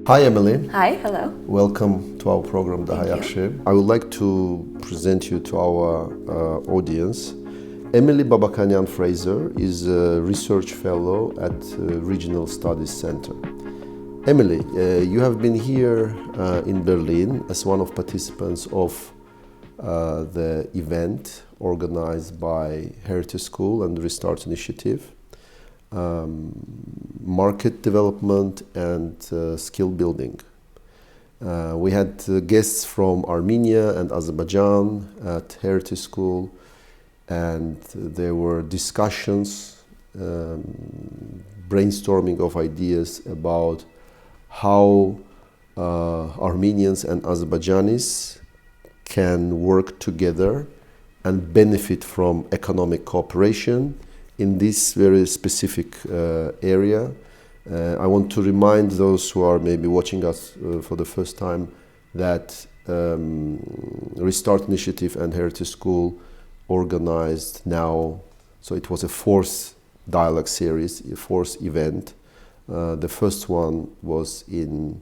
Hi Emily. Hi, hello. Welcome to our program Daha Yaxşı. I would like to present you to our audience. Emily Babakanian Frazier is a research fellow at Regional Studies Center. Emily, you have been here in Berlin as one of participants of the event organized by Hertie School and Restart Initiative. Market development and skill building. We had guests from Armenia and Azerbaijan at Hertie School, and there were discussions, brainstorming of ideas about how Armenians and Azerbaijanis can work together and benefit from economic cooperation in this very specific area. I want to remind those who are maybe watching us for the first time that Restart Initiative and Hertie School organized now, so it was a fourth dialogue series, a fourth event. The first one was in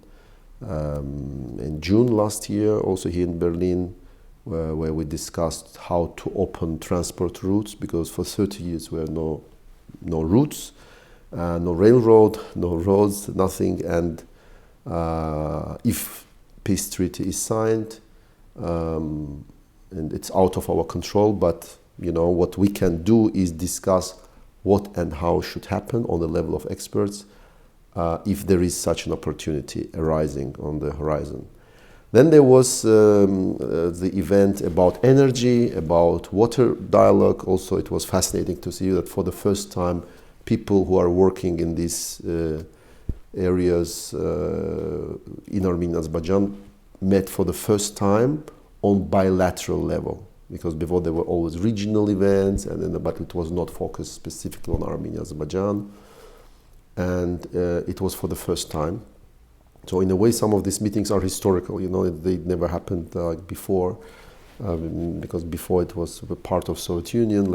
June last year, also here in Berlin, where we discussed how to open transport routes, because for 30 years we had no routes, no railroad, no roads, nothing. And if peace treaty is signed, and it's out of our control, but what we can do is discuss what and how should happen on the level of experts if there is such an opportunity arising on the horizon. Then there was the event about energy, about water dialogue. Also, it was fascinating to see that for the first time, people who are working in these areas in Armenia and Azerbaijan met for the first time on bilateral level. Because before there were always regional events, but it was not focused specifically on Armenia and Azerbaijan. And it was for the first time. So in a way, some of these meetings are historical. They never happened before, because before it was a part of Soviet Union.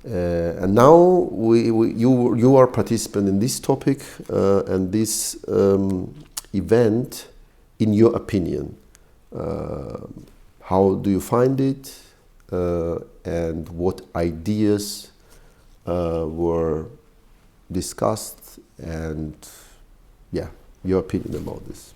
And now you are participant in this topic and this event. In your opinion, how do you find it, and what ideas were discussed, and your opinion about this?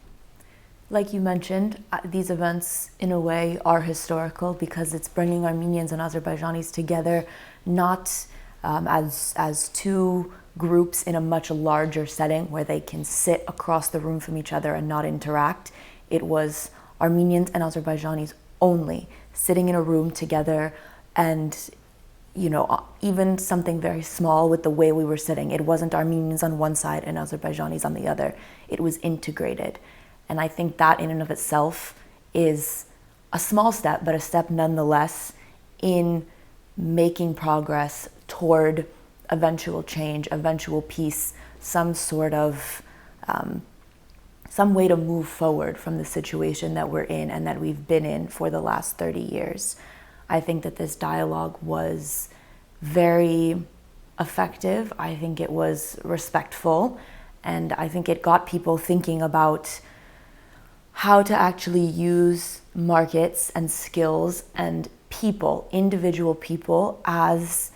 Like you mentioned, these events in a way are historical because it's bringing Armenians and Azerbaijanis together, not as two groups in a much larger setting where they can sit across the room from each other and not interact. It was Armenians and Azerbaijanis only sitting in a room together, and even something very small with the way we were sitting. It wasn't Armenians on one side and Azerbaijanis on the other. It was integrated. And I think that in and of itself is a small step, but a step nonetheless in making progress toward eventual change, eventual peace, some way to move forward from the situation that we're in and that we've been in for the last 30 years. I think that this dialogue was very effective. I think it was respectful, and I think it got people thinking about how to actually use markets and skills and people, individual people, as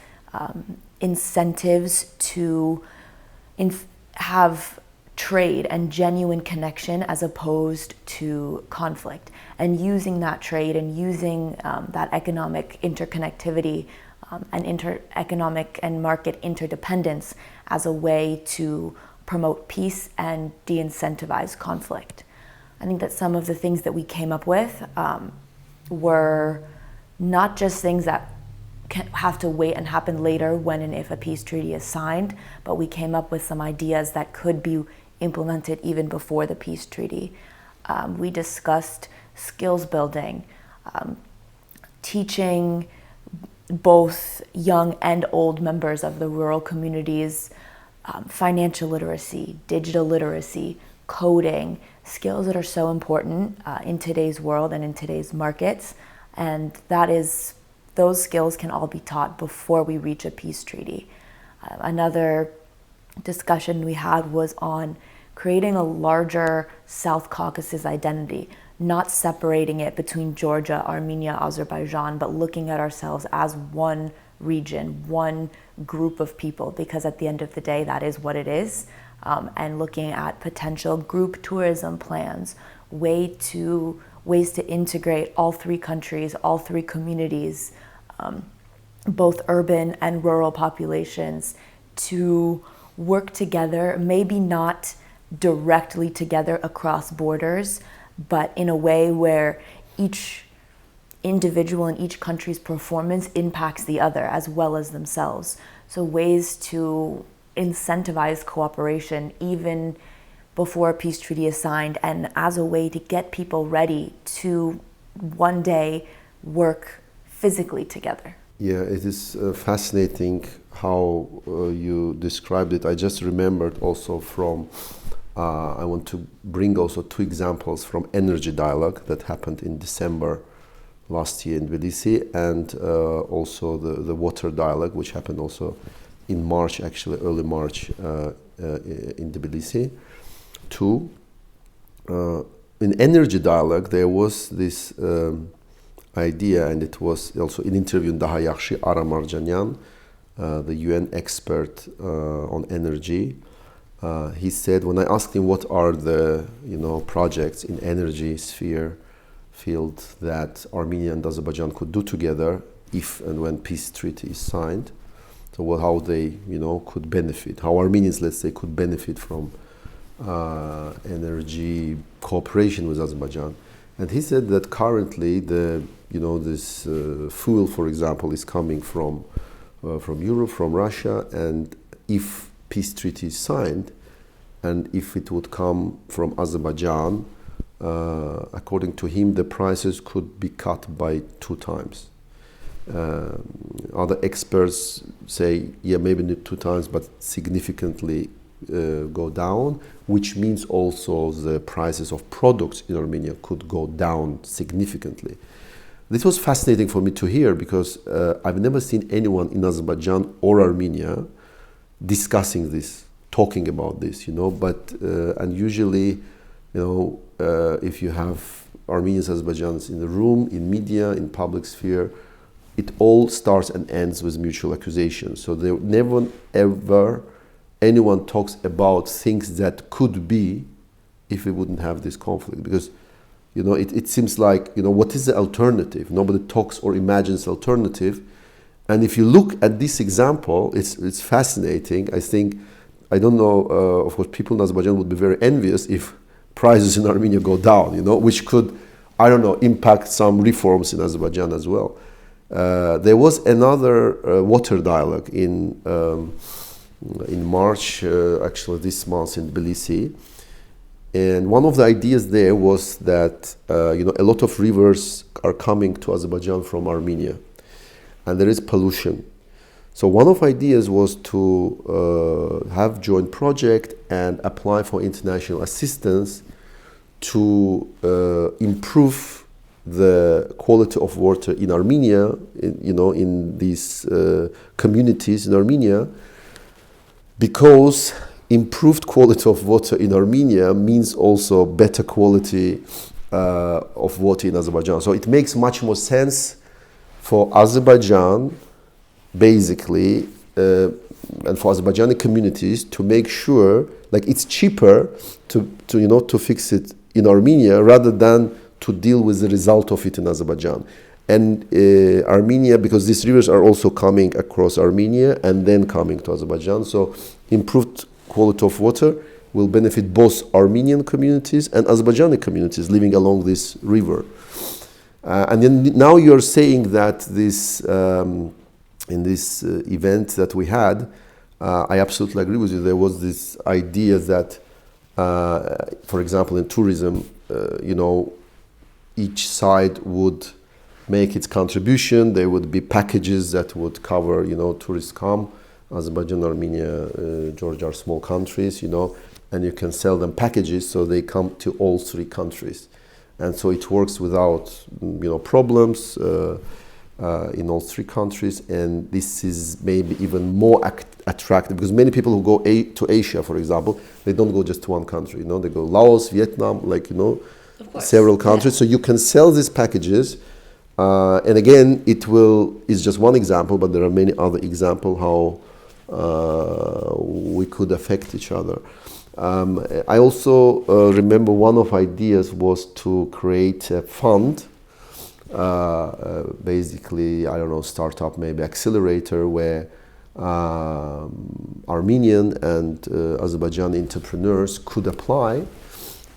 incentives to have trade and genuine connection as opposed to conflict, and using that trade and using that economic interconnectivity and economic and market interdependence as a way to promote peace and de-incentivize conflict. I think that some of the things that we came up with were not just things that have to wait and happen later when and if a peace treaty is signed, but we came up with some ideas that could be implemented even before the peace treaty. We discussed skills building, teaching both young and old members of the rural communities financial literacy, digital literacy, coding, skills that are so important in today's world and in today's markets. And those skills can all be taught before we reach a peace treaty. Another discussion we had was on creating a larger South Caucasus identity, not separating it between Georgia, Armenia, Azerbaijan, but looking at ourselves as one region, one group of people, because at the end of the day, that is what it is. And looking at potential group tourism plans, ways to integrate all three countries, all three communities, both urban and rural populations, to work together, maybe not directly together across borders, but in a way where each individual in each country's performance impacts the other as well as themselves. So ways to incentivize cooperation even before a peace treaty is signed, and as a way to get people ready to one day work physically together. Yeah, it is fascinating how you described it. I just remembered also from, I want to bring also two examples from Energy Dialogue that happened in December last year in Tbilisi, and also the Water Dialogue, which happened also in March, actually early March in Tbilisi. Two, in Energy Dialogue there was this idea, and it was also an interview in Daha Yaxşı, Armenia, the UN expert on energy. He said, when I asked him what are the projects in energy sphere field that Armenia and Azerbaijan could do together if and when peace treaty is signed, so how they could benefit, how Armenians, let's say, could benefit from energy cooperation with Azerbaijan. And he said that currently this fuel, for example, is coming from Europe, from Russia, and if peace treaty is signed, and if it would come from Azerbaijan, according to him, the prices could be cut by 2 times. Other experts say, yeah, maybe not 2 times, but significantly go down, which means also the prices of products in Armenia could go down significantly. This was fascinating for me to hear, because I've never seen anyone in Azerbaijan or Armenia discussing this, talking about this, but and usually, if you have Armenians, Azerbaijanis in the room, in media, in public sphere, it all starts and ends with mutual accusation. So there never ever anyone talks about things that could be if we wouldn't have this conflict, because it seems like what is the alternative? Nobody talks or imagines alternative. And if you look at this example, it's fascinating. I don't know, of course people in Azerbaijan would be very envious if prices in Armenia go down, which could, impact some reforms in Azerbaijan as well. There was another water dialogue in March, actually this month in Tbilisi. And one of the ideas there was that a lot of rivers are coming to Azerbaijan from Armenia, and there is pollution. So one of the ideas was to have joint project and apply for international assistance to improve the quality of water in Armenia, in these communities in Armenia, because improved quality of water in Armenia means also better quality of water in Azerbaijan. So it makes much more sense for Azerbaijan, basically, and for Azerbaijani communities to make sure, like, it's cheaper to fix it in Armenia rather than to deal with the result of it in Azerbaijan. And Armenia, because these rivers are also coming across Armenia and then coming to Azerbaijan, so improved quality of water will benefit both Armenian communities and Azerbaijani communities living along this river. And then now you're saying that this in this event that we had, I absolutely agree with you. There was this idea that, for example, in tourism, each side would make its contribution. There would be packages that would cover, tourists come. Azerbaijan, Armenia, Georgia are small countries, and you can sell them packages so they come to all 3 countries. And so it works without, problems in all 3 countries. And this is maybe even more attractive, because many people who go to Asia, for example, they don't go just to one country. They go Laos, Vietnam, several countries. So you can sell these packages, and again, it's just one example, but there are many other examples how we could affect each other. I also remember one of ideas was to create a fund, basically, startup, maybe accelerator, where Armenian and Azerbaijan entrepreneurs could apply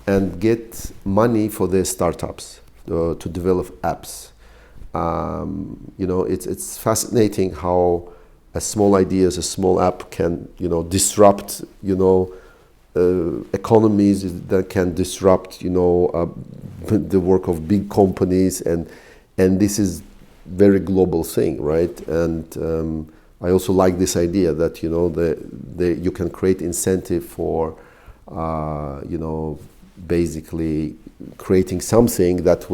and get money for their startups to develop apps. It's fascinating how a small idea, a small app can, disrupt, economies, that can disrupt, the work of big companies, and this is very global thing, right? And I also like this idea that you can create incentive for basically creating something that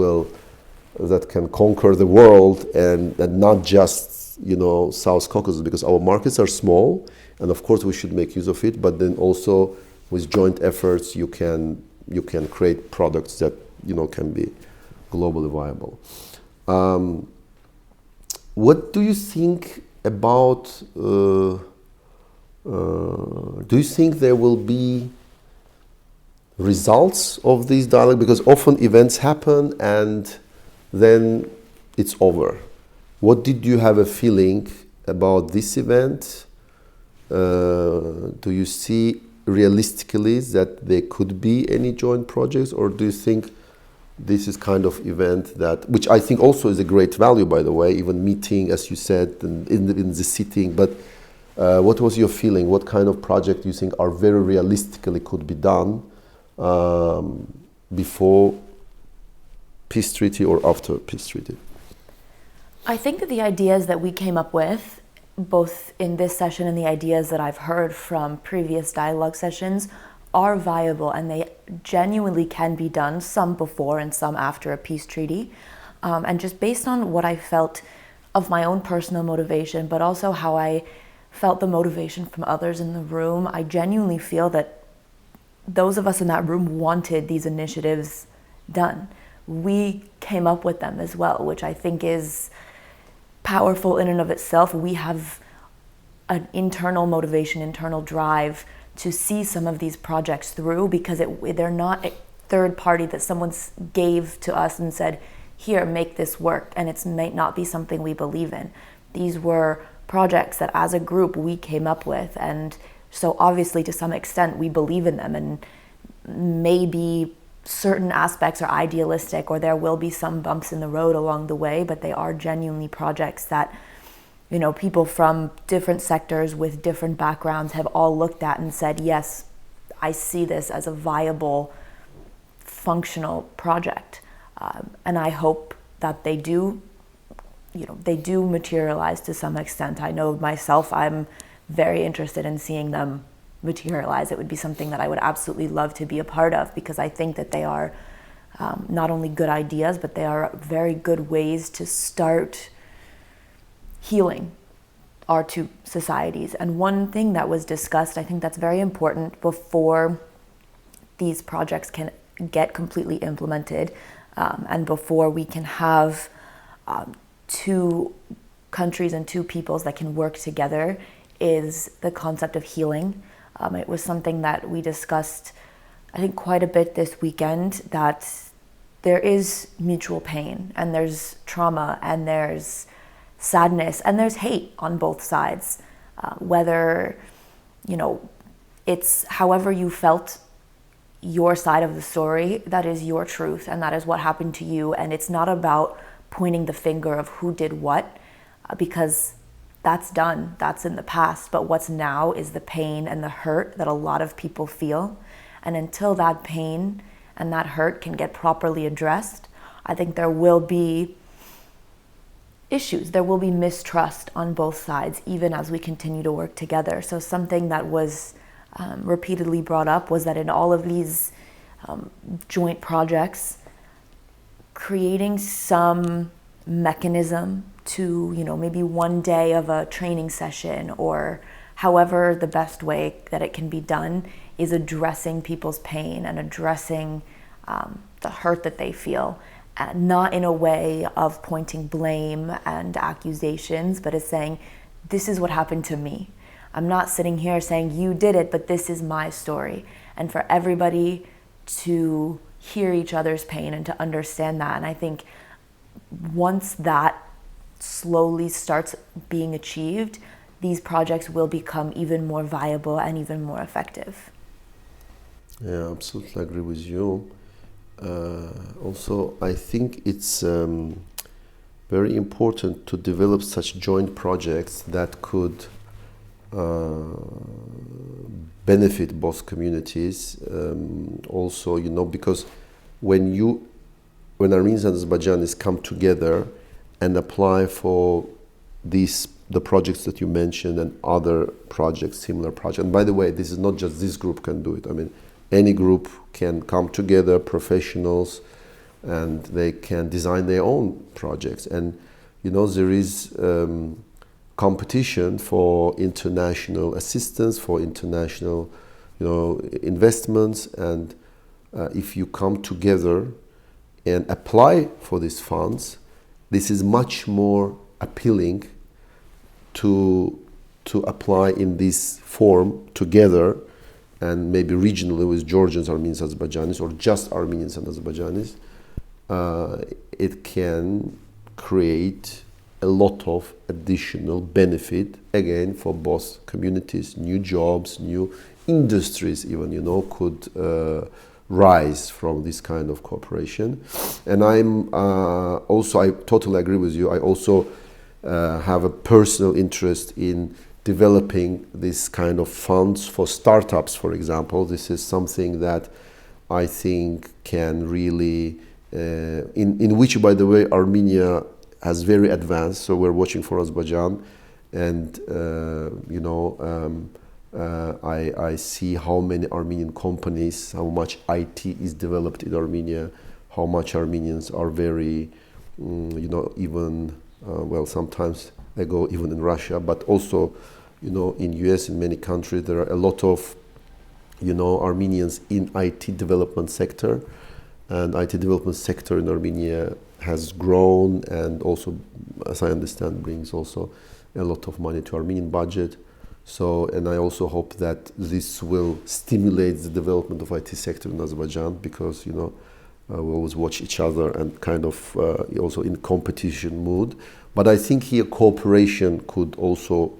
can conquer the world, and not just South Caucasus, because our markets are small, and of course we should make use of it, but then also with joint efforts you can create products that can be globally viable. What do you think about, do you think there will be results of this dialogue? Because often events happen and then it's over. What did you have a feeling about this event? Do you see realistically that there could be any joint projects, or do you think this is kind of event which I think also is a great value, by the way, even meeting, as you said, in the sitting, but what was your feeling? What kind of project do you think are very realistically could be done before peace treaty or after peace treaty? I think that the ideas that we came up with, both in this session and the ideas that I've heard from previous dialogue sessions, are viable, and they genuinely can be done, some before and some after a peace treaty. And just based on what I felt of my own personal motivation, but also how I felt the motivation from others in the room, I genuinely feel that those of us in that room wanted these initiatives done. We came up with them as well, which I think is powerful in and of itself. We have an internal motivation, internal drive to see some of these projects through, because they're not a third party that someone gave to us and said, here, make this work, and it might not be something we believe in. These were projects that as a group we came up with, and so obviously to some extent we believe in them, and maybe certain aspects are idealistic, or there will be some bumps in the road along the way, but they are genuinely projects that people from different sectors with different backgrounds have all looked at and said, yes, I see this as a viable, functional project. And I hope that they do materialize to some extent. I know myself, I'm very interested in seeing them materialize. It would be something that I would absolutely love to be a part of, because I think that they are not only good ideas, but they are very good ways to start healing our two societies. And one thing that was discussed, I think that's very important before these projects can get completely implemented, and before we can have two countries and two peoples that can work together, is the concept of healing. It was something that we discussed, I think, quite a bit this weekend, that there is mutual pain, and there's trauma, and there's sadness, and there's hate on both sides. Whether, it's however you felt your side of the story, that is your truth, and that is what happened to you. And it's not about pointing the finger of who did what, because that's done, that's in the past. But what's now is the pain and the hurt that a lot of people feel. And until that pain and that hurt can get properly addressed, I think there will be issues. There will be mistrust on both sides, even as we continue to work together. So something that was repeatedly brought up was that in all of these joint projects, creating some mechanism to, maybe one day of a training session, or however, the best way that it can be done is addressing people's pain and addressing the hurt that they feel, not in a way of pointing blame and accusations, but as saying, this is what happened to me. I'm not sitting here saying you did it, but this is my story. And for everybody to hear each other's pain and to understand that. And I think once that slowly starts being achieved, these projects will become even more viable and even more effective. Yeah, absolutely agree with you. Also, I think it's very important to develop such joint projects that could benefit both communities. Also, you know, because when Armenians and Azerbaijanis come together and apply for the projects that you mentioned and other projects, similar projects. And by the way, this is not just this group can do it. I mean, any group can come together, professionals, and they can design their own projects. And, you know, there is competition for international assistance, for international, you know, investments. And if you come together and apply for these funds, this is much more appealing to apply in this form together, and maybe regionally with Georgians, Armenians, Azerbaijanis, or just Armenians and Azerbaijanis. It can create a lot of additional benefit, again, for both communities, new jobs, new industries even, you know, could rise from this kind of cooperation. And I'm also, I totally agree with you, I also have a personal interest in developing this kind of funds for startups, for example. This is something that I think can really, in which, by the way, Armenia has very advanced. So we're watching for Azerbaijan, and you know, I see how many Armenian companies, how much IT is developed in Armenia, how much Armenians are very, you know, even well, sometimes I go even in Russia, but also, you know, in US, in many countries, there are a lot of, you know, Armenians in IT development sector, and IT development sector in Armenia has grown, and also, as I understand, brings also a lot of money to Armenian budget. So, and I also hope that this will stimulate the development of IT sector in Azerbaijan, because, you know, we always watch each other and kind of also in competition mood. But I think here cooperation could also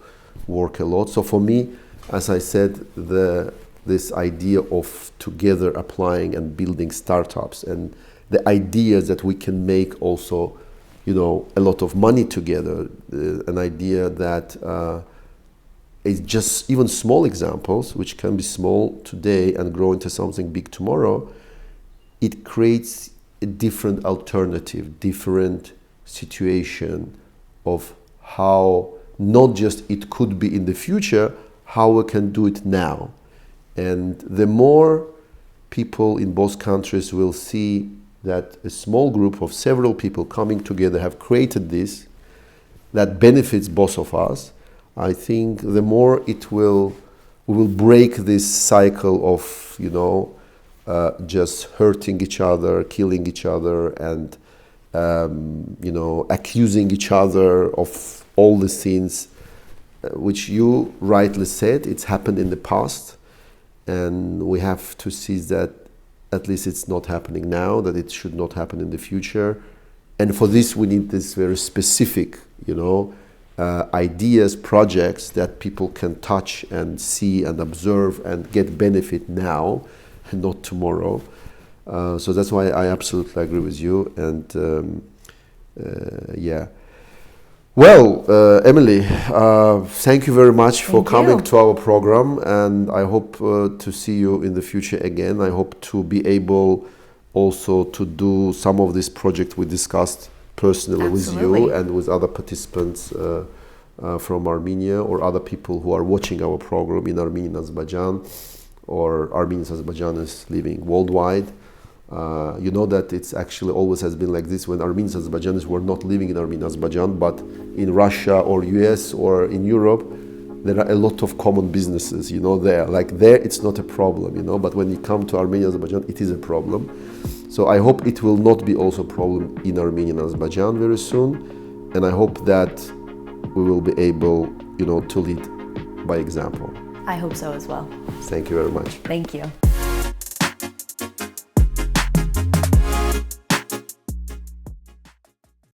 work a lot. So for me, as I said, this idea of together applying and building startups, and the ideas that we can make also, you know, a lot of money together, an idea that is just even small examples, which can be small today and grow into something big tomorrow. It creates a different alternative, different situation of how not just it could be in the future, how we can do it now. And the more people in both countries will see that a small group of several people coming together have created this, that benefits both of us, I think the more we will break this cycle of, you know, just hurting each other, killing each other, and you know, accusing each other of all the sins, which you rightly said, it's happened in the past, and we have to see that at least it's not happening now, that it should not happen in the future. And for this, we need this very specific, you know, ideas, projects that people can touch and see and observe and get benefit now, and not tomorrow. So that's why I absolutely agree with you. And yeah. Well, Emily, thank you very much for coming to our program, and I hope to see you in the future again. I hope to be able also to do some of this project we discussed personally with you and with other participants from Armenia, or other people who are watching our program in Armenia and Azerbaijan, or Armenians and Azerbaijanis living worldwide. You know that it's actually always has been like this when Armenians and Azerbaijanis were not living in Armenia and Azerbaijan, but in Russia or US or in Europe, there are a lot of common businesses, you know, there. Like there, it's not a problem, you know, but when you come to Armenia, Azerbaijan, it is a problem. So I hope it will not be also a problem in Armenia and Azerbaijan very soon. And I hope that we will be able, you know, to lead by example. I hope so as well. Thank you very much. Thank you.